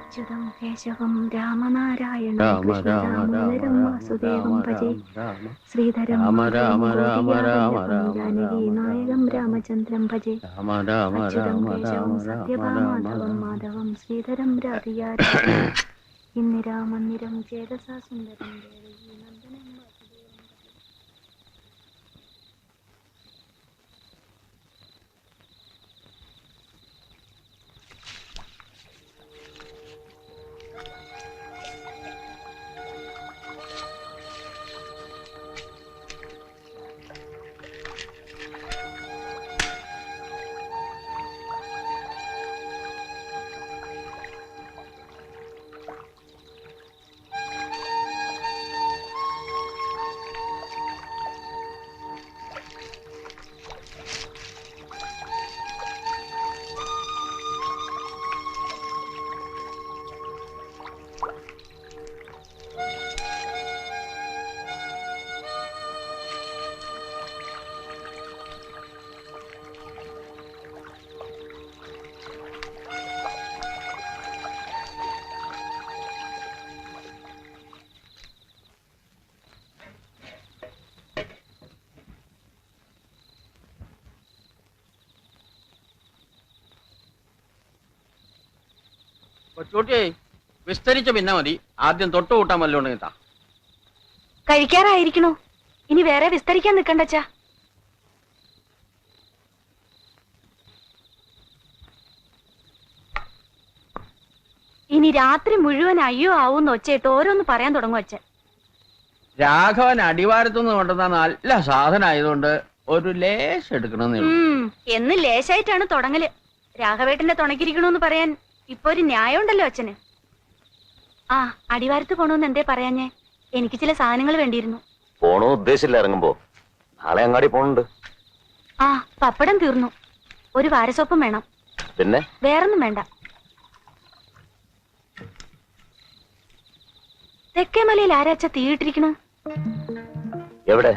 അച്യുതം കേശവം രാമനാരായണം കൃഷ്ണദാമോദരം വാസുദേവം ഭജേ ശ്രീധരം ജാനകി നായകം രാമചന്ദ്രം ഭജേ അച്യുതം കേശവം സത്യഭാമാധവം മാധവം ശ്രീധരം രാധികാ ഇന്ദിരാമന്ദിരം ചേതസാ സുന്ദരം ദേവകീ നന്ദനം വാസുദേവം ഭജേ. കൊച്ചൂട്ടിയെ വിസ്തരിച്ച പിന്നെ മതി. ആദ്യം തൊട്ട് കൂട്ടാൻ വല്ലോണ്ട് താ. കഴിക്കാറായിരിക്കണോ? ഇനി വേറെ വിസ്തരിക്കാൻ നിൽക്കണ്ടച്ചാ. ഇനി രാത്രി മുഴുവൻ അയ്യോ ആവൂന്ന് ഒച്ചയിട്ട് ഓരോന്ന് പറയാൻ തുടങ്ങും അച്ഛൻ. രാഘവൻ അടിവാരത്തുനിന്ന് കൊണ്ടുവന്ന നല്ല സാധനം ആയതുകൊണ്ട് ഒരു ലേശം എടുക്കണമെന്നേ ഉള്ളൂ. എന്ന് ലേശായിട്ടാണ് തുടങ്ങല്. രാഘവേട്ടന്റെ തുണക്കിരിക്കണോന്ന് പറയാൻ ഇപ്പൊ ഒരു ന്യായം ഉണ്ടല്ലോ അച്ഛന്. ആ അടിവാരത്ത് പോണോന്ന് എന്തേ പറയാഞ്ഞേ? എനിക്ക് ചില സാധനങ്ങൾ വേണ്ടിയിരുന്നു. പോണോ ഉദ്ദേശിച്ചില്ല. ഇറങ്ങുമ്പോ നാളെ അങ്ങാടി പോണുണ്ട്. ആ പപ്പടം തീർന്നു. ഒരു വാരസോപ്പും വേണം. പിന്നെ വേറൊന്നും വേണ്ട. തെക്കേമലയിൽ ആരാച്ച തീയിട്ടിരിക്കണ്? എവിടെ?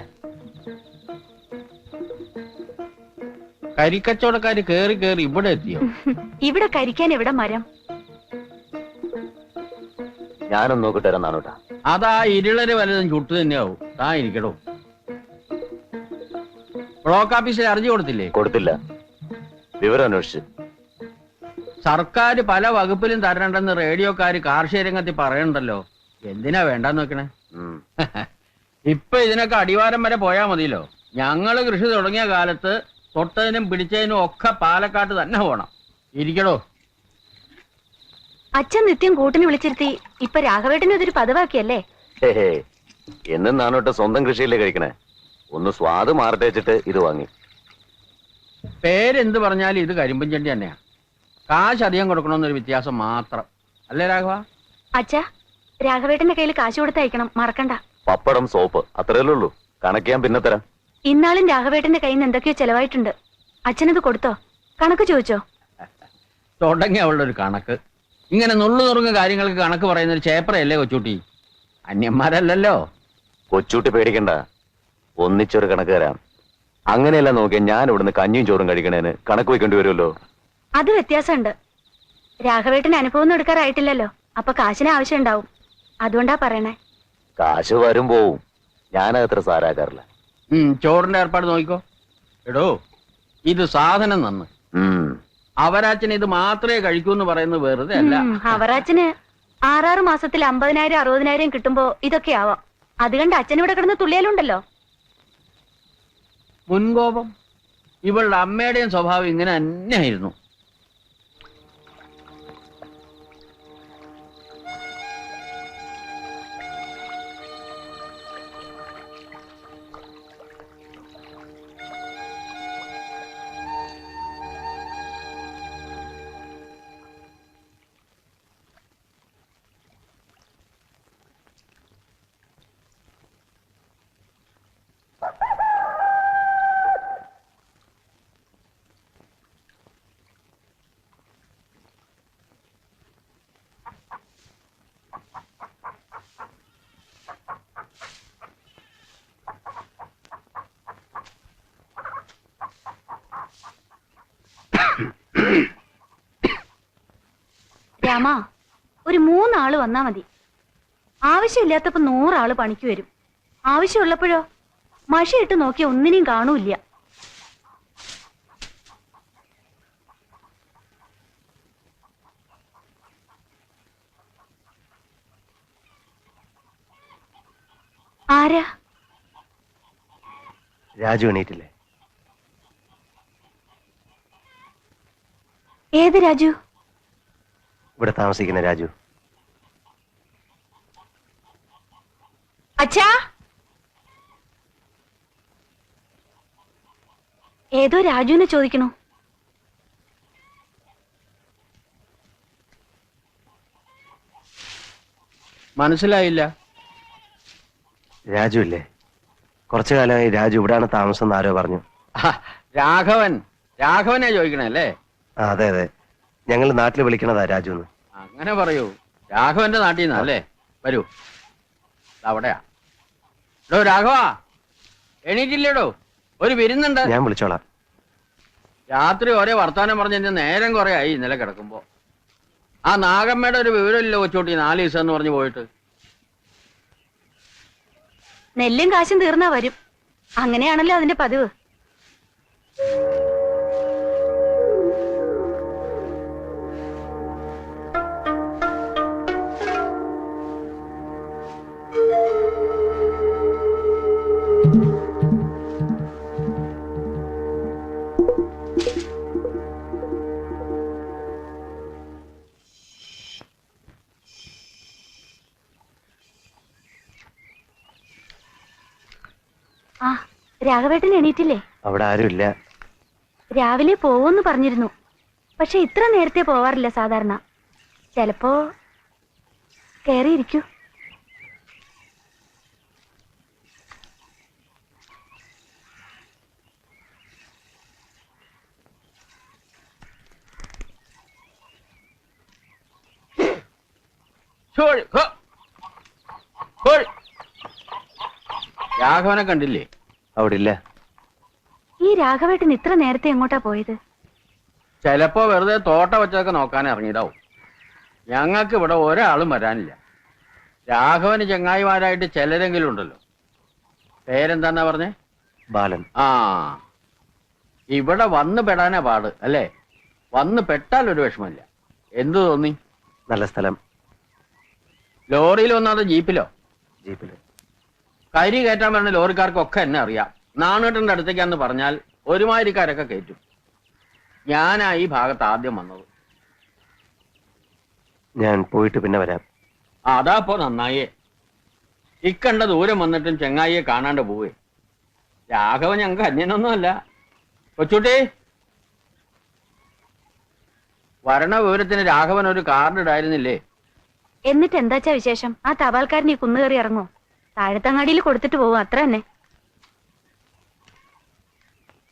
കരിക്കച്ചവടക്കാര് കേറി കേറി ഇവിടെ എത്തിയോ? ഇവിടെ കരിക്കാൻ എവിടെ മരം? ഞാനൊന്ന് നോക്കിട്ട് തരാം നാണോട്ടാ. അതാ ഇരുളര് വലതും ചുട്ടു തന്നെയാവും. താ ഇരിക്കടോ. ബ്ലോക്ക് ഓഫീസിൽ അറിഞ്ഞു കൊടുത്തില്ലേ? കൊടുത്തില്ല. വിവരം അന്വേഷിച്ച്. സർക്കാർ പല വകുപ്പിലും തരണ്ടെന്ന് റേഡിയോക്കാര് കാർഷിക രംഗത്തിൽ പറയണ്ടല്ലോ. എന്തിനാ വേണ്ടാന്ന് വെക്കണേ? ഇപ്പൊ ഇതിനൊക്കെ അടിവാരം വരെ പോയാ മതിയല്ലോ. ഞങ്ങള് കൃഷി തുടങ്ങിയ കാലത്ത് തൊട്ടതിനും പിടിച്ചതിനും ഒക്കെ പാലക്കാട്ട് തന്നെ പോണം. ഇരിക്കടോ. അച്ഛൻ നിത്യം കൂട്ടിന് വിളിച്ചിരുത്തി ഇപ്പൊ രാഘവേട്ടന് ഇതൊരു പതിവാക്കിയല്ലേ? എന്നും നാണോട്ട് സ്വന്തം കൃഷിയില്ലേ കഴിക്കണേ. ഒന്ന് സ്വാദ് മാറട്ടെ വെച്ചിട്ട് ഇത് വാങ്ങി. പേരെന്ത് പറഞ്ഞാലും ഇത് കരിമ്പൻ ചെണ്ടി തന്നെയാ. കാശ് അധികം കൊടുക്കണമെന്നൊരു വ്യത്യാസം മാത്രം അല്ലേ രാഘവ? അച്ഛാ രാഘവേട്ടന്റെ കയ്യിൽ കാശ് കൊടുത്തയക്കണം, മറക്കണ്ട. പപ്പടം സോപ്പ് അത്രയല്ലേ ഉള്ളൂ. കണക്ക് ഞാൻ പിന്നെ തരാം. ഇന്നാളും രാഘവേട്ടന്റെ കയ്യിൽ നിന്ന് എന്തൊക്കെയോ ചെലവായിട്ടുണ്ട്. അച്ഛനത് കൊടുത്തോ? കണക്ക് ചോദിച്ചോ? തുടങ്ങി അവളുടെ ഒരു കണക്ക്. ഇങ്ങനെ നുള്ളു നുറുങ്ങ കാര്യങ്ങൾക്ക് കണക്ക് പറയുന്ന ഒരു ചേപ്പറയല്ലേ കൊച്ചൂട്ടി? അന്യന്മാരല്ലല്ലോ. കൊച്ചൂട്ടി പേടിക്കണ്ട. ഒന്നിച്ചൊരു കണക്ക് തരാം. അങ്ങനെയല്ല നോക്കിയാൽ ഞാൻ ഇവിടുന്ന് കഞ്ഞിയും ചോറും കഴിക്കണേന് കണക്ക് വയ്ക്കേണ്ടി വരുമല്ലോ. അത് വ്യത്യാസമുണ്ട്. രാഘവേട്ടന് അനുഭവം എടുക്കാറായിട്ടില്ലല്ലോ. അപ്പൊ കാശിന് ആവശ്യം ഉണ്ടാവും. അതുകൊണ്ടാ പറയണേ. കാശ് വരും പോവും. ഞാനത്ര സാരാക്കാറില്ല. ചോറിന്റെ ഏർപ്പാട് നോക്കിക്കോ. എടോ ഇത് സാധനം നന്ന്. അവരാച്ചന് ഇത് മാത്രമേ കഴിക്കൂ എന്ന് പറയുന്നത് വെറുതെ അല്ല. അവരാച്ചന് 6 മാസത്തിൽ 50,000 60,000 കിട്ടുമ്പോ ഇതൊക്കെ ആവാം. അത് കണ്ട് അച്ഛൻ ഇവിടെ കിടന്ന് തുള്ളിയാലുണ്ടല്ലോ. മുൻകോപം. ഇവളുടെ അമ്മയുടെയും സ്വഭാവം ഇങ്ങനെ തന്നെയായിരുന്നു. രാമ, ഒരു 3 ആള് വന്നാ മതി. ആവശ്യമില്ലാത്തപ്പോ 100 ആള് പണിക്ക് വരും. ആവശ്യമുള്ളപ്പോഴോ മഷിയിട്ട് നോക്കി ഒന്നിനെയും കാണൂല്ല. ആരാ? രാജു എണീറ്റില്ലേ? ഏത് രാജു? ഇവിടെ താമസിക്കുന്ന രാജു. അച്ഛാ, ഏതോ രാജുവിനെ ചോദിക്കണു. മനസ്സിലായില്ല. രാജു ഇല്ലേ? കുറച്ചു കാലമായി രാജു ഇവിടാണ് താമസം എന്ന് ആരോ പറഞ്ഞു. രാഘവനെ ചോദിക്കണേ അല്ലേ? ആ അതെ അതെ, ഞങ്ങൾ നാട്ടിൽ വിളിക്കണതാ രാജു എന്ന്. അങ്ങനെ പറയൂ. രാഘവന്റെ നാട്ടിൽ നിന്നാ അല്ലേ? വരൂ, അവിടെയാ. ഡോ രാഘവ, എണീറ്റില്ലേടോ? ഒരു വിരുന്നുണ്ട്. ഞാൻ വിളിച്ചോളാം. രാത്രി ഒരേ വർത്താനം പറഞ്ഞ് എന്റെ നേരം കുറെ ആയി ഇന്നലെ കിടക്കുമ്പോ. ആ നാഗമ്മയുടെ ഒരു വിവരമില്ല കൊച്ചോട്ടി, 4 ദിവസം എന്ന് പറഞ്ഞു പോയിട്ട്. നെല്ലും കാശും തീർന്നാ വരും. അങ്ങനെയാണല്ലോ അതിന്റെ പതിവ്. ആ, രാഘവേട്ടൻ എണീറ്റില്ലേ? അവിടെ ആരും ഇല്ല. രാവിലെ പോവെന്ന് പറഞ്ഞിരുന്നു. പക്ഷെ ഇത്ര നേരത്തെ പോവാറില്ല സാധാരണ. ചിലപ്പോ കേറിയിരിക്കൂ. രാഘവനെ കണ്ടില്ലേ? അവിടെ ഇല്ല. ഈ രാഘവേട്ടൻ ഇത്ര നേരത്തെ എങ്ങോട്ടാ പോയത്? ചിലപ്പോ വെറുതെ തോട്ട വെച്ചതൊക്കെ നോക്കാൻ ഇറങ്ങിയതാവും. ഞങ്ങൾക്ക് ഇവിടെ ഒരാളും വരാനില്ല. രാഘവന് ചങ്ങായിമാരായിട്ട് ചിലരെങ്കിലും ഉണ്ടല്ലോ. പേരെന്താന്നാ പറഞ്ഞേ? ബാലൻ. ആ, ഇവിടെ വന്ന് പെടാനാ പാട് അല്ലേ? വന്ന് പെട്ടാൽ ഒരു വിഷമമില്ല. എന്തു തോന്നി? നല്ല സ്ഥലം. ലോറിയിൽ വന്നാതെ ജീപ്പിലോ? ജീപ്പില്. കരി കയറ്റാൻ പറഞ്ഞ ലോറിക്കാർക്കൊക്കെ എന്നെ അറിയാം. നാണേട്ടന്റെ അടുത്തേക്കാന്ന് പറഞ്ഞാൽ ഒരുമാതിരിക്കാരൊക്കെ കയറ്റും. ഞാനാ ഈ ഭാഗത്ത് ആദ്യം വന്നത്. ഞാൻ പോയിട്ട് പിന്നെ വരാം. അതാപ്പോ നന്നായേ. ഇക്കണ്ട ദൂരം വന്നിട്ടും ചെങ്ങായിയെ കാണാണ്ട് പോവേ. രാഘവൻ ഞങ്ങൾക്ക് അന്യനൊന്നുമല്ല. കൊച്ചുട്ടി, വരണ വിവരത്തിന് രാഘവൻ ഒരു കാർഡ് ഇടായിരുന്നില്ലേ? എന്നിട്ട് എന്താച്ചാ വിശേഷം? ആ തപാൽക്കാരൻ ഈ കുന്നുകയറി ഇറങ്ങോ? താഴത്തങ്ങാടിയിൽ കൊടുത്തിട്ട് പോവും, അത്ര തന്നെ.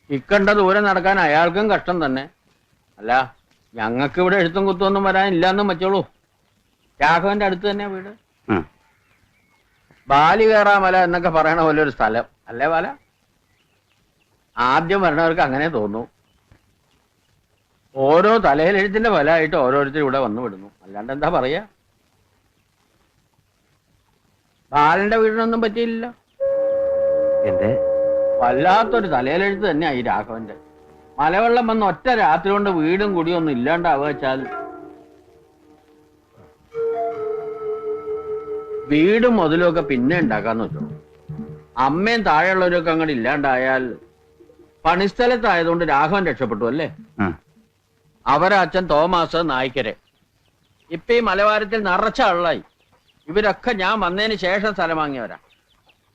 ഇക്കണ്ട ദൂരം നടക്കാൻ അയാൾക്കും കഷ്ടം തന്നെ. അല്ല, ഞങ്ങൾക്ക് ഇവിടെ എഴുത്തും കുത്തൊന്നും വരാനില്ലാന്നും വെച്ചോളൂ. രാഘവന്റെ അടുത്ത് തന്നെ വീട്. ബാലി കയറാമല എന്നൊക്കെ പറയണ പോലെ ഒരു സ്ഥലം അല്ലേ ബാല? ആദ്യം വരണവർക്ക് അങ്ങനെ തോന്നും. ഓരോ തലയിലെഴുത്തിന്റെ ഫലമായിട്ട് ഓരോരുത്തരും ഇവിടെ വന്നു വിടുന്നു. അല്ലാണ്ട് എന്താ പറയാ? ബാലന്റെ വീടിനൊന്നും പറ്റിയില്ലല്ലോ. എന്റെ വല്ലാത്തൊരു തലയിലെഴുത്ത് തന്നെയാ ഈ രാഘവന്റെ. മലവെള്ളം വന്ന് ഒറ്റ രാത്രി കൊണ്ട് വീടും കുടിയൊന്നും ഇല്ലാണ്ടാവുക വെച്ചാൽ, വീടും മുതലും ഒക്കെ പിന്നെ ഉണ്ടാക്കാന്ന് വെച്ചോ. അമ്മയും താഴെയുള്ളവരൊക്കെ അങ്ങോട്ട് ഇല്ലാണ്ടായാൽ, പണിസ്ഥലത്തായതുകൊണ്ട് രാഘവൻ രക്ഷപ്പെട്ടു അല്ലേ? അവരെ അച്ഛൻ തോമാസ് നായ്ക്കരെ. ഇപ്പൊ ഈ മലവാരത്തിൽ നിറച്ച ആളായി. ഇവരൊക്കെ ഞാൻ വന്നതിന് ശേഷം സ്ഥലം വാങ്ങിയവരാ.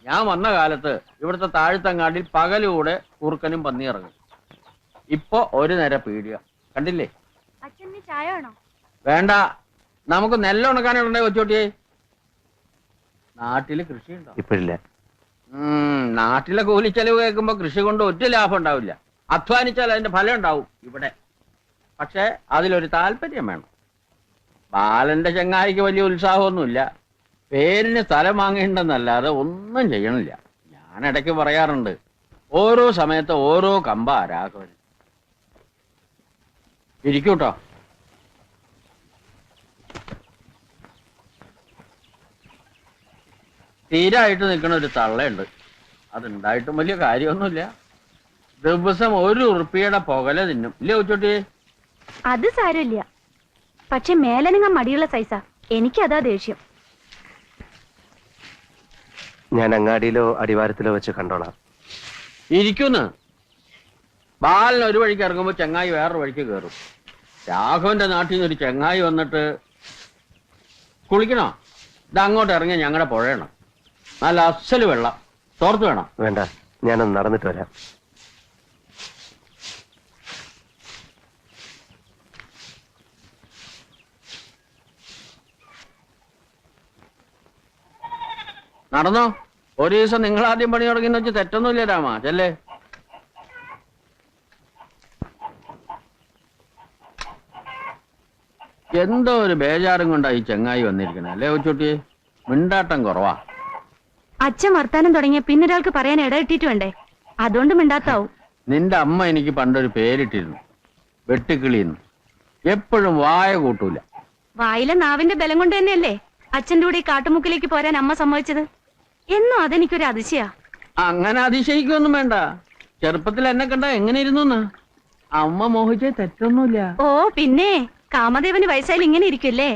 ഞാൻ വന്ന കാലത്ത് ഇവിടുത്തെ താഴ്ത്തങ്ങാടിൽ പകലൂടെ കുറുക്കനും പന്നി ഇറങ്ങും. ഇപ്പൊ ഒരു നേരം പീടിക കണ്ടില്ലേ? അച്ഛന് ചായ വേണോ? വേണ്ട, നമുക്ക് നെല്ലുണക്കാനുണ്ടേ കൊച്ചോട്ടിയെ. നാട്ടില് കൃഷിയുണ്ടോ? ഇപ്പോഴില്ല. നാട്ടിലെ കൂലിച്ചെലവ് കേൾക്കുമ്പോ കൃഷി കൊണ്ട് ഒറ്റ ലാഭം ഉണ്ടാവില്ല. അധ്വാനിച്ചാൽ അതിന്റെ ഫലം ഉണ്ടാവും ഇവിടെ. പക്ഷെ അതിലൊരു താല്പര്യം വേണം. ബാലന്റെ ചങ്ങായിക്ക് വലിയ ഉത്സാഹമൊന്നുമില്ല. പേരിന് സ്ഥലം വാങ്ങേണ്ടെന്നല്ലാതെ ഒന്നും ചെയ്യണില്ല. ഞാൻ ഇടയ്ക്ക് പറയാറുണ്ട്, ഓരോ സമയത്ത് ഓരോ കമ്പാ രാഘവൻ. ഇരിക്കൂട്ടോ. സ്ഥിരമായിട്ട് നിൽക്കുന്ന ഒരു തള്ളയുണ്ട്. അതുണ്ടായിട്ടും വലിയ കാര്യമൊന്നുമില്ല. ദിവസം 1 ഉറുപ്പിയുടെ പുകല തിന്നും ഇല്ലേ ഉച്ചോട്ടി? അത് സാരമില്ല, പക്ഷെ മേലനങ്ങ മടിയുള്ള സൈസാ. എനിക്കതാ ദേഷ്യം. ഞാൻ അങ്ങാടിയിലോ അടിവാരത്തിലോ വെച്ച് കണ്ടോളാം. ഇരിക്കുന്നു. ബാലൻ ഒരു വഴിക്ക് ഇറങ്ങുമ്പോൾ ചെങ്ങായി വേറൊരു വഴിക്ക് കയറും. രാഘവന്റെ നാട്ടിൽ നിന്ന് ഒരു ചെങ്ങായി വന്നിട്ട് കുളിക്കണോ? ഇത് അങ്ങോട്ട് ഇറങ്ങി ഞങ്ങളുടെ പുഴയണം. നല്ല അസല് വെള്ളം തോർത്ത് വേണം. വേണ്ട, ഞാനൊന്ന് നടന്നിട്ട് വരാം. നടന്നോ? ഒരു ദിവസം നിങ്ങൾ ആദ്യം പണി തുടങ്ങിയെന്ന് വെച്ച് തെറ്റൊന്നുമില്ല രാമ. ചെല്ലേ. എന്തോ ഒരു ബേജാറും കൊണ്ടാ ഈ ചെങ്ങായി വന്നിരിക്കണേ അല്ലേ ഉച്ചൂട്ടി? മിണ്ടാട്ടം കുറവാ. അച്ഛൻ വർത്താനം തുടങ്ങിയ പിന്നൊരാൾക്ക് പറയാൻ ഇടയിട്ടിട്ട് വേണ്ടേ? അതുകൊണ്ട് മിണ്ടാത്താവും. നിന്റെ അമ്മ എനിക്ക് പണ്ടൊരു പേരിട്ടിരുന്നു, വെട്ടുക്കിളിന്ന്. എപ്പോഴും വായ കൂട്ടൂല. വായിലെ നാവിന്റെ ബലം കൊണ്ട് തന്നെയല്ലേ അച്ഛന്റെ കൂടെ ഈ കാട്ടുമുക്കിലേക്ക് പോരാൻ അമ്മ സമ്മതിച്ചത്. എന്നും അതെനിക്കൊരു അതിശയാ. അങ്ങനെ അതിശയിക്കൊന്നും വേണ്ട. ചെറുപ്പത്തിൽ എന്നെ കണ്ട എങ്ങനെ ഇരുന്നു? അമ്മ മോഹിച്ചേ തെറ്റൊന്നുമില്ല. ഓ പിന്നെ കാമദേവന് വയസ്സായാലും ഇങ്ങനെ ഇരിക്കുമല്ലേ?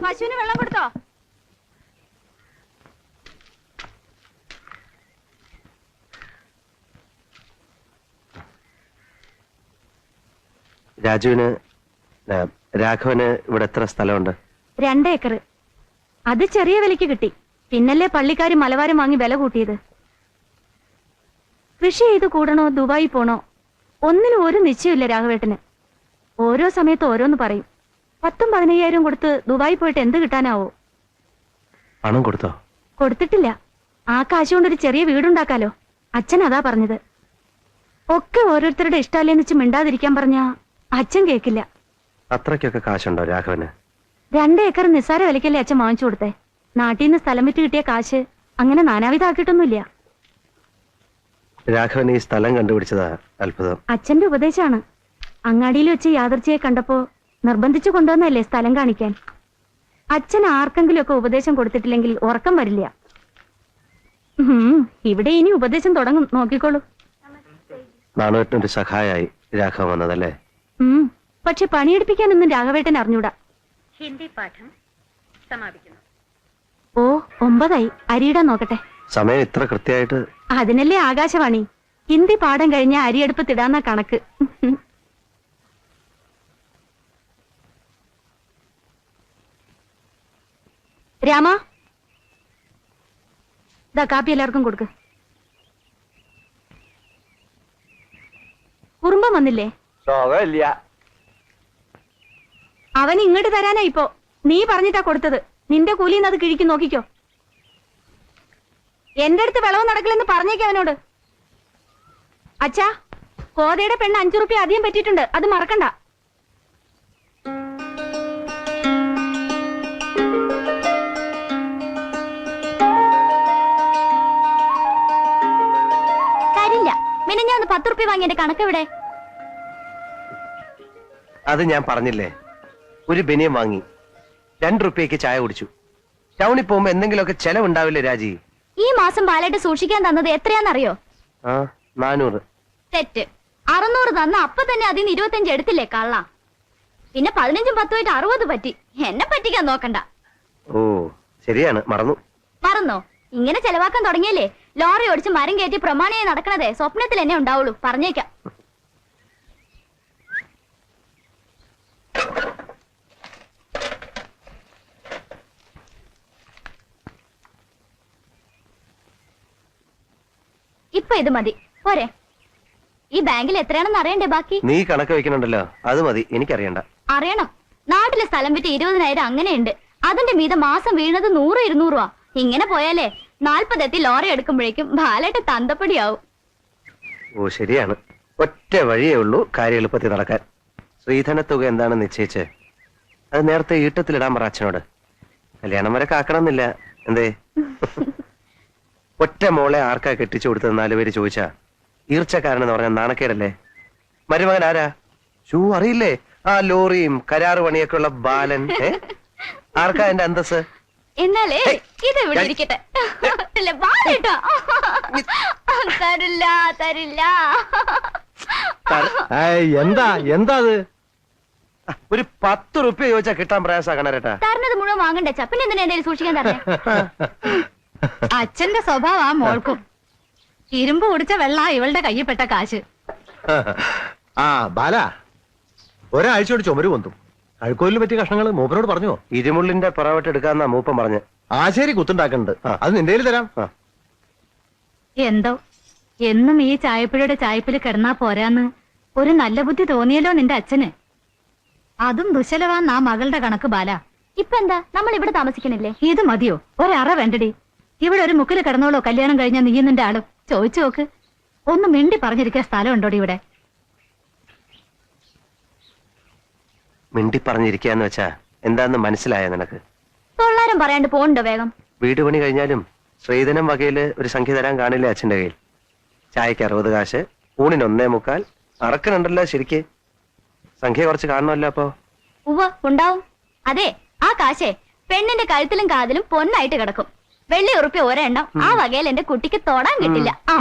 പശുവിന് വെള്ളം കൊടുത്തോ? രാഘവന് ഇവിടെ എത്ര സ്ഥലമുണ്ട്? 2 ഏക്കർ. അത് ചെറിയ വിലക്ക് കിട്ടി. പിന്നല്ലേ പള്ളിക്കാര് മലവാരം വാങ്ങി വില കൂട്ടിയത്. കൃഷി ചെയ്ത് കൂടണോ ദുബായി പോണോ ഒന്നിനും ഒരു നിശ്ചയമില്ല രാഘവേട്ടന്. ഓരോ സമയത്ത് ഓരോന്ന് പറയും. 10,000-15,000 കൊടുത്ത് ദുബായി പോയിട്ട് എന്ത് കിട്ടാനാവോ? പണം കൊടുത്തോ? കൊടുത്തിട്ടില്ല. ആ കാശ് കൊണ്ടൊരു ചെറിയ വീടുണ്ടാക്കാലോ. അച്ഛൻ അതാ പറഞ്ഞത്. ഒക്കെ ഓരോരുത്തരുടെ ഇഷ്ടമല്ലേന്ന് വെച്ച് മിണ്ടാതിരിക്കാൻ പറഞ്ഞാ അച്ഛൻ കേക്കില്ല. അത്രയ്ക്കൊക്കെ കാശുണ്ടോ രാഘവന്? 2 ഏക്കർ നിസ്സാര വിലക്കല്ലേ അച്ഛൻ വാങ്ങിച്ചു കൊടുത്തേ. നാട്ടിൽ നിന്ന് സ്ഥലം വിറ്റ് കിട്ടിയ കാശ് അങ്ങനെ നാനാവിധാക്കിയിട്ടൊന്നുമില്ല. രാഘവൻ ഈ സ്ഥലം കണ്ടുപിടിച്ചതാ അത്ഭുതം. അച്ഛന്റെ ഉപദേശമാണ്. അങ്ങാടിയിൽ വെച്ച് യാദർച്ചയെ കണ്ടപ്പോ നിർബന്ധിച്ചു കൊണ്ടുവന്നല്ലേ സ്ഥലം കാണിക്കാൻ. അച്ഛൻ ആർക്കെങ്കിലും ഒക്കെ ഉപദേശം കൊടുത്തിട്ടില്ലെങ്കിൽ ഉറക്കം വരില്ല. ഇവിടെ ഇനി ഉപദേശം തുടങ്ങും, നോക്കിക്കോളൂ. നാണുവേട്ടനൊരു സഹായായി രാഘവൻ വന്നതല്ലേ? പക്ഷെ പണിയെടുപ്പിക്കാനൊന്നും രാഘവേട്ടൻ അറിഞ്ഞൂടാ. ഹിന്ദി പാഠം സമാപിക്കുന്നു. ഓ 9 അരിയിടാൻ നോക്കട്ടെ. സമയം ഇത്ര കൃത്യമായിട്ട്? അതിനല്ലേ ആകാശവാണി. ഹിന്ദി പാഠം കഴിഞ്ഞ അരിയെടുപ്പത്തിടാന്ന കണക്ക്. രാമ, ദാ കാപ്പി എല്ലാവർക്കും കൊടുക്ക്. കുറുമ്പം വന്നില്ലേ? അവൻ ഇങ്ങോട്ട് തരാനാ ഇപ്പോ. നീ പറഞ്ഞിട്ടാ കൊടുത്തത്. നിന്റെ കൂലിന്ന് അത് കിഴിക്കും, നോക്കിക്കോ. എന്റെ അടുത്ത് വിളവ് നടക്കില്ലെന്ന് പറഞ്ഞേക്ക് അവനോട്. അച്ഛാ, കോതയുടെ പെണ്ണ് 5 റുപ്യ അധികം പറ്റിയിട്ടുണ്ട്, അത് മറക്കണ്ട. തരില്ല. പിന്നെ ഞാൻ 10 റുപ്യ വാങ്ങിയ കണക്ക് എവിടെ? അത് ഞാൻ പറഞ്ഞില്ലേ, ഒരു ബനിയം വാങ്ങി 2 റുപ്യക്ക് ചായ കുടിച്ചു. ടൗണിൽ പോകുമ്പോ എന്തെങ്കിലുമൊക്കെ ചെലവുണ്ടാവില്ലേ രാജി? ഈ മാസം പാലായിട്ട് സൂക്ഷിക്കാൻ തന്നത് എത്രയാണെന്നറിയോ? 400. തെറ്റ്. 600 തന്ന അപ്പൊ തന്നെ അതിന് 25 എടുത്തില്ലേ കള്ള. പിന്നെ 15ഉം 10ഉം 60 പറ്റി. എന്നെ പറ്റിക്കാൻ നോക്കണ്ട. ഓ ശരിയാണ്, മറന്നു. മറന്നോ? ഇങ്ങനെ ചെലവാക്കാൻ തുടങ്ങിയല്ലേ ലോറി ഓടിച്ച് മരം കയറ്റി പ്രമാണിയായി നടക്കണതേ സ്വപ്നത്തിൽ എന്നെ ഉണ്ടാവുള്ളൂ, പറഞ്ഞേക്കാം. ഇപ്പൊ ഇത് മതി പോരെ. ഈ ബാങ്കിൽ എത്രയാണെന്ന് അറിയണ്ടേ ബാക്കി? നീ കണക്ക് വെക്കണുണ്ടല്ലോ, അത് മതി, എനിക്കറിയണ്ട. അറിയണം. നാട്ടിലെ സ്ഥലം വിറ്റ് 20,000 അങ്ങനെയുണ്ട്. അതിന്റെ മീതെ മാസം വീണത് 100-200 രൂപ. ഇങ്ങനെ പോയാലേ 40 എത്തി ലോറി എടുക്കുമ്പോഴേക്കും ബാലേട്ട് തന്തപ്പടിയാവും. ഓ ശരിയാണ്. ഒറ്റ വഴിയേ ഉള്ളൂ കാര്യം എളുപ്പത്തിൽ നടക്കാൻ. ശ്രീധന തുക എന്താണെന്ന് നിശ്ചയിച്ച് അത് നേരത്തെ ഈട്ടത്തിലിടാൻ പറ അച്ഛനോട്. കല്യാണം വരെ കാക്കണമെന്നില്ല. എന്തേ? ഒറ്റ മോളെ ആർക്കാ കെട്ടിച്ചു കൊടുത്തത് 4 പേര് ചോദിച്ചാ ഈർച്ചക്കാരനെന്ന് പറഞ്ഞ നാണക്കേടല്ലേ? മരുമകൻ ആരാ? ഷൂ അറിയില്ലേ? ആ ലോറിയും കരാറ് പണിയൊക്കെ ഉള്ള ബാലൻ. ആർക്കാ എന്റെ അന്തസ്? എന്നാലേ ഇത് ഇവിടെ ഇരിക്കട്ടെ. അല്ല, ബാലേട്ടാ. തരില്ല തരില്ല. എന്താ അത്? ഒരു 10 റുപ്യ ചോദിച്ചാ കിട്ടാൻ പ്രയാസാക്കണേട്ടാ. തരണത് മുഴുവൻ വാങ്ങണ്ടേ? പിന്നെ എന്തിനാ എന്റെ സൂക്ഷിക്കാൻ തരണേ? അച്ഛന്റെ സ്വഭാവം ആ മോൾക്കും. ഇരുമ്പ് കുടിച്ച വെള്ള ഇവളുടെ കയ്യിൽപ്പെട്ട കാശ്. ആ ബാല, ഒരാഴ്ചയോട് ചുമര് പൊന്തും. അഴുക്കോലിന് പറ്റിയ കഷ്ണങ്ങൾ മൂപ്പനോട് പറഞ്ഞോ? ഇരുമുള്ളിന്റെ പിറവട്ട് എടുക്കാന്നാ മൂപ്പൻ പറഞ്ഞ്. ആശേരി കുത്തുണ്ടാക്കുന്നുണ്ട്, അത് നിന്റെ കയ്യിൽ തരാം. എന്തോ എന്നും ഈ ചായപ്പുഴയുടെ ചായപ്പിൽ കിടന്നാ പോരാന്ന് ഒരു നല്ല ബുദ്ധി തോന്നിയല്ലോ നിന്റെ അച്ഛന്. അതും ദുശലവാന്ന് ആ മകളുടെ കണക്ക് ബാല. ഇപ്പൊ എന്താ, നമ്മൾ ഇവിടെ താമസിക്കണില്ലേ? ഇത് മതിയോ? ഒരറ വേണ്ടടി. ഇവിടെ ഒരു മുക്കില് കിടന്നോളോ കല്യാണം കഴിഞ്ഞാൽ നീ നിന്റെ ആളും. ചോദിച്ചു നോക്ക്. ഒന്ന് മിണ്ടി പറഞ്ഞിരിക്കാൻ സ്ഥലം ഉണ്ടോടി ഇവിടെ? മിണ്ടി പറഞ്ഞിരിക്കാന്ന് വെച്ചാ എന്താന്ന് മനസ്സിലായ നിനക്ക്? തൊള്ളാരം പറയാണ്ട് പോണ്ടോ വേഗം? വീട് പണി കഴിഞ്ഞാലും ശ്രീധനം വകയില് ഒരു സംഖ്യ തരാൻ കാണില്ലേ അച്ഛന്റെ കയ്യിൽ? ചായക്ക് 60 കാശ്, ഊണിന് 1.25. അറക്കനുണ്ടല്ലോ ശരിക്ക്. സംഖ്യ കുറച്ച് കാണണമല്ലോ അപ്പൊ. ഉവ്വ ഉണ്ടാവും. അതെ, ആ കാശേ പെണ്ണിന്റെ കഴുത്തിലും കാതിലും പൊന്നായിട്ട് കിടക്കും. വെള്ളി ഉറുപ്പ്യ ഒരെണ്ണം ആ വകയിൽ എന്റെ കുട്ടിക്ക് തൊടാൻ കിട്ടില്ല. ആ